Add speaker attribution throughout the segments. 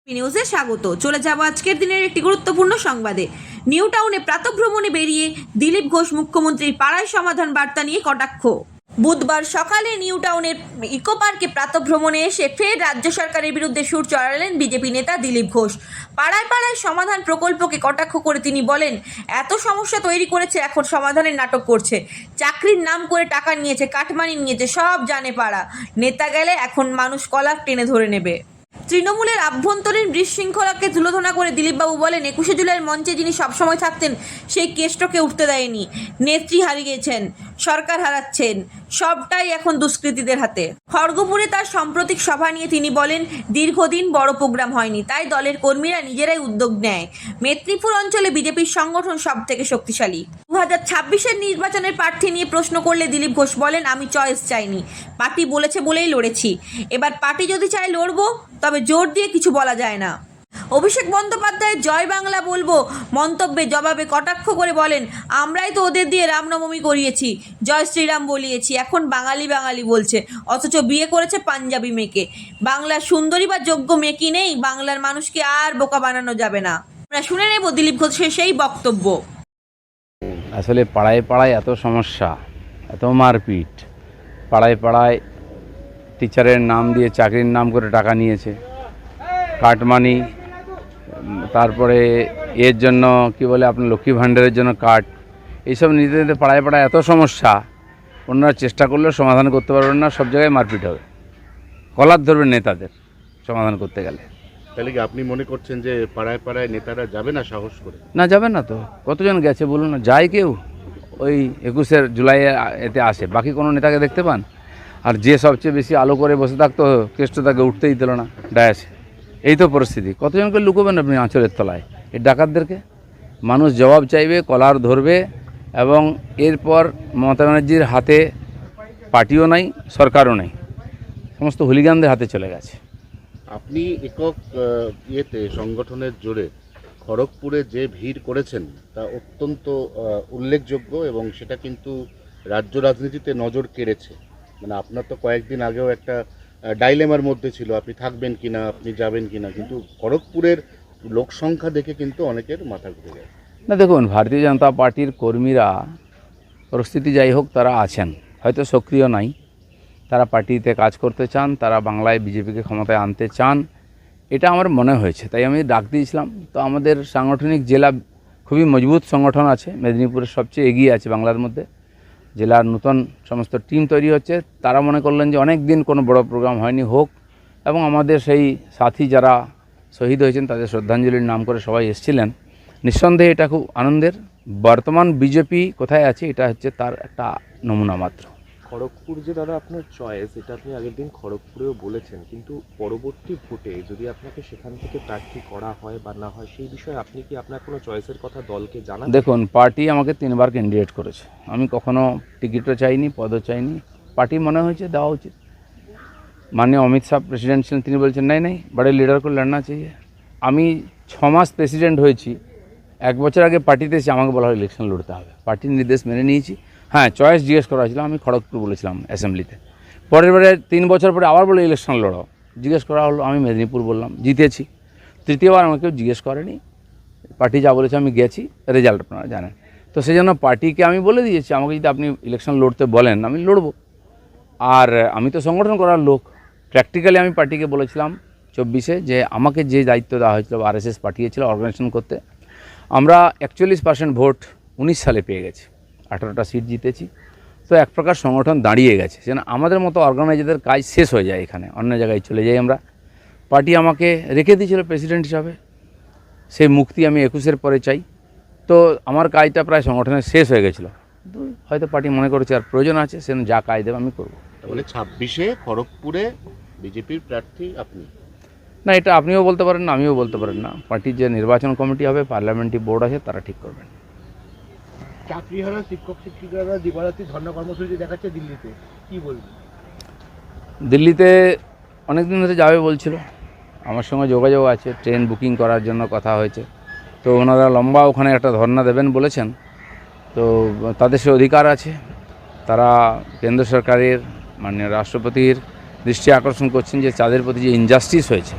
Speaker 1: নিউজে স্বাগত। চলে যাব আজকের দিনের একটি গুরুত্বপূর্ণ সংবাদে। নিউ টাউনে প্রাতঃভ্রমণে বেরিয়ে দিলীপ ঘোষ মুখ্যমন্ত্রীর পাড়ায় সমাধান বার্তা নিয়ে কটাক্ষ। বুধবার সকালে নিউ টাউনের ইকো পার্কে প্রাতঃভ্রমণে এসে ফের রাজ্য সরকারের বিরুদ্ধে সুর চড়ালেন বিজেপি নেতা দিলীপ ঘোষ। পাড়ায় পাড়ায় সমাধান প্রকল্পকে কটাক্ষ করে তিনি বলেন, এত সমস্যা তৈরি করেছে, এখন সমাধানের নাটক করছে। চাকরির নাম করে টাকা নিয়েছে, কাটমানি নিয়েছে, সব জানে পাড়া। নেতা গেলে এখন মানুষ কলার টেনে ধরে নেবে। তৃণমূলের আভ্যন্তরীণ বিশৃঙ্খলাকে তুলোধনা করে দিলীপবাবু বলেন, 21শে জুলাইয়ের মঞ্চে যিনি সবসময় থাকতেন সেই কেষ্টকে উঠতে দেয়নি। নেত্রী হারিয়েছেন, সরকার হারাচ্ছেন, সবটাই এখন দুষ্কৃতীদের হাতে। খড়গপুরে তার সাম্প্রতিক সভা নিয়ে তিনি বলেন, দীর্ঘদিন বড় প্রোগ্রাম হয়নি, তাই দলের কর্মীরা নিজেরাই উদ্যোগ নেয়। মেদিনীপুর অঞ্চলে বিজেপির সংগঠন সব থেকে শক্তিশালী। 2026-এর নির্বাচনের প্রার্থী নিয়ে প্রশ্ন করলে দিলীপ ঘোষ বলেন, আমি চয়েস চাইনি, পার্টি বলেছে বলেই লড়েছি। এবার পার্টি যদি চায় লড়বো, তবে জোর দিয়ে কিছু বলা যায় না। অভিষেক বন্দ্যোপাধ্যায় জয় বাংলা বলবো মন্তব্যে জবাবে কটাক্ষ করে বলেন, আমরাই তো ওদের দিয়ে রামনবমী করিয়েছি, জয় শ্রীরাম বলিয়েছি, এখন বাঙালি বাঙালি বলছে, অথচ বিয়ে করেছে পাঞ্জাবি মেয়েকে। বাংলার সুন্দরী বা যোগ্য মেয়ে কি নেই? বাংলার মানুষকে আর বোকা বানানো যাবে না। আমরা শুনে নেব দিলীপ ঘোষের সেই বক্তব্য।
Speaker 2: আসলে পাড়ায় পাড়ায় এত সমস্যা, এত মারপিট, পাড়ায় পাড়ায় টিচারের নাম দিয়ে চাকরির নাম করে টাকা নিয়েছে, কাটমানি, তারপরে এর জন্য কি বলে আপনার লক্ষ্মী ভাণ্ডারের জন্য কাট, এইসব নিতে নিতে পাড়ায় পাড়ায় এত সমস্যা, ওনারা চেষ্টা করলেও সমাধান করতে পারবেন না। সব জায়গায় মারপিট হবে, কলার ধরবেন নেতাদের সমাধান করতে গেলে।
Speaker 3: তাহলে কি আপনি মনে করছেন যে পাড়ায় পাড়ায় নেতারা যাবে না সাহস করে?
Speaker 2: না, যাবেন না তো, কতজন গেছে বলুন না, যায় কেউ? ওই 21শে জুলাইয়ে এতে আসে, বাকি কোনো নেতাকে দেখতে পান? আর যে সবচেয়ে বেশি আলো করে বসে থাকতো কেষ্ট তাকে উঠতেই দিল না ডায়াসে। এই তো পরিস্থিতি। কতজনকে লুকোবেন আপনি আঁচলের তলায়? এই ডাকাতদেরকে মানুষ জবাব চাইবে, কলার ধরবে। এবং এরপর মমতা ব্যানার্জির হাতে পার্টিও নাই, সরকারও নেই, সমস্ত হুলিগানদের হাতে চলে গেছে।
Speaker 3: আপনি একক সংগঠনের জোরে খড়গপুরে যে ভিড় করেছেন তা অত্যন্ত উল্লেখযোগ্য এবং সেটা কিন্তু রাজ্য রাজনীতিতে নজর কেড়েছে। মানে আপনার তো কয়েকদিন আগেও একটা ডাইলেমার মধ্যে ছিল, আপনি থাকবেন কিনা, আপনি যাবেন কিনা, কিন্তু খড়গপুরের লোক সংখ্যা দেখে কিন্তু অনেকের মাথা ঘুরে যায়।
Speaker 2: না দেখুন, ভারতীয় জনতা পার্টির কর্মীরা পরিস্থিতি যাই হোক তারা আছেন, হয়তো সক্রিয় নাই, তারা পার্টিতে কাজ করতে চান, তারা বাংলায় বিজেপিকে ক্ষমতায় আনতে চান, এটা আমার মনে হয়েছে, তাই আমি ডাক দিয়েছিলাম। তো আমাদের সাংগঠনিক জেলা খুবই মজবুত সংগঠন আছে, মেদিনীপুরের সবচেয়ে এগিয়ে আছে বাংলার মধ্যে। জেলার নতুন সমস্ত টিম তৈরি হচ্ছে, তারা মনে করলেন যে অনেক দিন কোনো বড় প্রোগ্রাম হয়নি, হোক। এবং আমাদের সেই সাথী যারা শহীদ হয়েছেন তাদের শ্রদ্ধাঞ্জলির নাম করে সবাই এসেছিলেন। নিঃসন্দেহে এটা খুব আনন্দের। বর্তমান বিজেপি কোথায় আছে এটা হচ্ছে তার একটা নমুনা মাত্র।
Speaker 4: খড়গপুর যে দাদা আপনার চয়েস, এটা আপনি আগের দিন খড়গপুরেও বলেছেন, কিন্তু পরবর্তী ভোটে যদি আপনাকে সেখান থেকে প্রার্থী করা হয় বা না হয়, সেই বিষয়ে আপনি কি আপনার কোনো চয়েসের কথা দলকে জানান?
Speaker 2: দেখুন, পার্টি আমাকে 3বার ক্যান্ডিডেট করেছে, আমি কখনো টিকিটও চাইনি, পদও চাইনি। পার্টি মনে হয়েছে দেওয়া উচিত। মাননীয় অমিত শাহ প্রেসিডেন্ট ছিলেন, তিনি বলছেন নাই নাই বড়ে লিডার করে লড়না চাইয়ে। আমি 6 মাস প্রেসিডেন্ট হয়েছি, 1 বছর আগে পার্টিতে এসে আমাকে বলা হয় ইলেকশন লড়তে হবে, পার্টির নির্দেশ মেনে নিয়েছি। হ্যাঁ, চয়েস জিজ্ঞেস করা হয়েছিল, আমি খড়গপুর বলেছিলাম অ্যাসেম্বলিতে। পরের বারে 3 বছর পরে আবার বলে ইলেকশন লড়ো, জিজ্ঞেস করা হলো, আমি মেদিনীপুর বললাম, জিতেছি। তৃতীয়বার আমাকে কেউ জিজ্ঞেস করেনি, পার্টি যা বলেছে আমি গেছি, রেজাল্ট আপনারা জানেন। তো সেই জন্য পার্টিকে আমি বলে দিয়েছি, আমাকে যদি আপনি ইলেকশন লড়তে বলেন আমি লড়বো। আর আমি তো সংগঠন করার লোক। প্র্যাকটিক্যালি আমি পার্টিকে বলেছিলাম 24-এ যে আমাকে যে দায়িত্ব দেওয়া হয়েছিল, RSS পাঠিয়েছিল অর্গানাইজেশন করতে, আমরা 41% ভোট 19 সালে পেয়ে গেছি, 18টা সিট জিতেছি। তো এক প্রকার সংগঠন দাঁড়িয়ে গেছে, যেন আমাদের মতো অর্গানাইজারদের কাজ শেষ হয়ে যায়, এখানে অন্য জায়গায় চলে যাই আমরা। পার্টি আমাকে রেখে দিয়েছিল প্রেসিডেন্ট হিসাবে, সেই মুক্তি আমি 21-এর পরে চাই। তো আমার কাজটা প্রায় সংগঠনের শেষ হয়ে গেছিলো, তো হয়তো পার্টি মনে করেছে আর প্রয়োজন আছে, সেজন্য যা কাজ দেবে আমি করবো।
Speaker 3: তাহলে 26-এ খড়গপুরে বিজেপির প্রার্থী আপনি?
Speaker 2: না, এটা আপনিও বলতে পারেন না, আমিও বলতে পারেন না। পার্টির যে নির্বাচন কমিটি হবে, পার্লামেন্টারি বোর্ড আছে, তারা ঠিক করবেন।
Speaker 5: চাকরিহারা শিক্ষক শিক্ষিকারা দিবারাত্রি ধর্ণা কর্মসূচি দেখাচ্ছে দিল্লিতে, কি বলবেন?
Speaker 2: দিল্লিতে অনেক দিন ধরে যাবে বলছিল, আমার সঙ্গে যোগাযোগ আছে, ট্রেন বুকিং করার জন্য কথা হয়েছে। তো ওনারা লম্বা ওখানে একটা ধর্ণা দেবেন বলেছেন। তো তাদের সে অধিকার আছে, তারা কেন্দ্র সরকারের মাননীয় রাষ্ট্রপতির দৃষ্টি আকর্ষণ করছেন যে তাদের প্রতি যে ইনজাস্টিস হয়েছে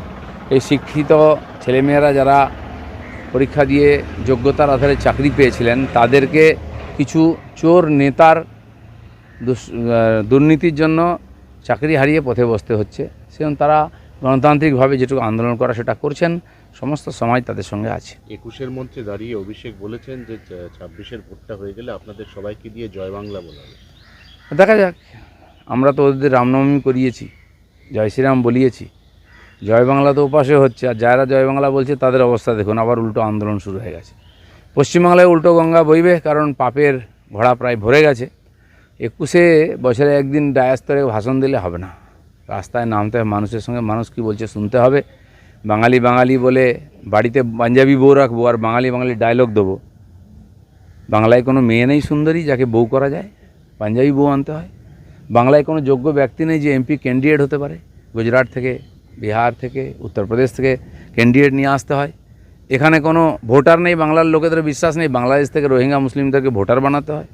Speaker 2: এই শিক্ষিত ছেলেমেয়েরা যারা পরীক্ষা দিয়ে যোগ্যতার আধারে চাকরি পেয়েছিলেন তাদেরকে কিছু চোর নেতার দুর্নীতির জন্য চাকরি হারিয়ে পথে বসতে হচ্ছে। সেজন্য তারা গণতান্ত্রিকভাবে যেটুকু আন্দোলন করা সেটা করছেন, সমস্ত সমাজ তাদের সঙ্গে আছে।
Speaker 3: 21-এর মঞ্চে দাঁড়িয়ে অভিষেক বলেছেন যে 26-এর ভোটটা হয়ে গেলে আপনাদের সবাইকে দিয়ে জয় বাংলা বলা হবে।
Speaker 2: দেখা যাক, আমরা তো ওদের রামনবমী করিয়েছি, জয় শ্রীরাম বলিয়েছি, জয় বাংলা তো উপাসে হচ্ছে। আর যারা জয় বাংলা বলছে তাদের অবস্থা দেখুন, আবার উল্টো আন্দোলন শুরু হয়ে গেছে। পশ্চিমবাংলায় উল্টো গঙ্গা বইবে, কারণ পাপের ঘোড়া প্রায় ভরে গেছে। 21-এ বছরে একদিন ডায়াস্তরে ভাষণ দিলে হবে না, রাস্তায় নামতে হবে, মানুষের সঙ্গে মানুষ কী বলছে শুনতে হবে। বাঙালি বাঙালি বলে বাড়িতে পাঞ্জাবি বউ রাখবো আর বাঙালি বাঙালি ডায়লগ দেবো। বাংলায় কোনো মেয়ে নেই সুন্দরী যাকে বউ করা যায়, পাঞ্জাবি বউ আনতে হয়। বাংলায় কোনো যোগ্য ব্যক্তি নেই যে এমপি ক্যান্ডিডেট হতে পারে, গুজরাট থেকে, বিহার থেকে, উত্তরপ্রদেশ থেকে ক্যান্ডিডেট নিয়ে আসতে হয়। এখানে কোনো ভোটার নেই, বাংলার লোকেদের বিশ্বাস নেই, বাংলাদেশ থেকে রোহিঙ্গা মুসলিমদেরকে ভোটার বানাতে হয়।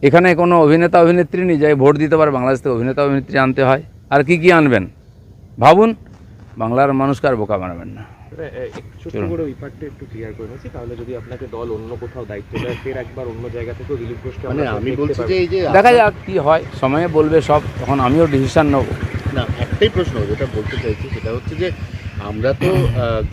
Speaker 2: এখানে কোনো অভিনেতা অভিনেত্রী নেই যাই ভোট দিতে পারে, বাংলাদেশ থেকে অভিনেতা অভিনেত্রী আনতে হয়। আর কি আনবেন ভাবুন, বাংলার মানুষকে আর বোকা বানাবেন না।
Speaker 4: ছোট্ট করে ওই পার্টটা একটু ক্লিয়ার করে নিচ্ছি, তাহলে যদি আপনাকে দল অন্য কোথাও দায়িত্ব দেয় ফের একবার অন্য জায়গা থেকেও দিলীপ ঘোষকে
Speaker 3: মানে আমি বলছি যে এই যে
Speaker 2: দেখা যাক কী হয়, সময়ে বলবে সব, তখন আমিও ডিসিশান নেব।
Speaker 3: না, একটাই প্রশ্ন যেটা বলতে চাইছি সেটা হচ্ছে যে আমরা তো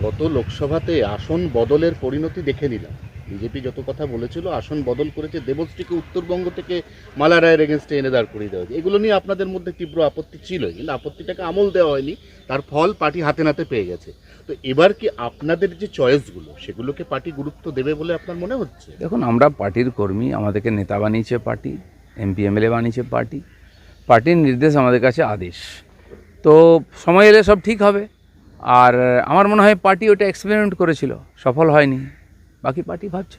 Speaker 3: গত লোকসভাতে আসন বদলের পরিণতি দেখে নিলাম। বিজেপি যত কথা বলেছিল আসন বদল করেছে, দেবশ্রীকে উত্তরবঙ্গ থেকে মালা রায়ের এগেনস্টে এনে দাঁড় করিয়ে দেওয়া হয়েছে। এগুলো নিয়ে আপনাদের মধ্যে তীব্র আপত্তি ছিল, কিন্তু আপত্তিটাকে আমল দেওয়া হয়নি, তার ফল পার্টি হাতে নাতে পেয়ে গেছে। তো এবার কি আপনাদের যে চয়েসগুলো সেগুলোকে পার্টি গুরুত্ব দেবে বলে আপনার মনে হচ্ছে?
Speaker 2: দেখুন, আমরা পার্টির কর্মী, আমাদেরকে নেতা বানিয়েছে পার্টি, এমপি এমএলএ বানিয়েছে পার্টি, পার্টির নির্দেশ আমাদের কাছে আদেশ। তো সময় এলে সব ঠিক হবে। আর আমার মনে হয় পার্টি ওটা এক্সপেরিমেন্ট করেছিল, সফল হয়নি, বাকি পার্টি ভাবছে।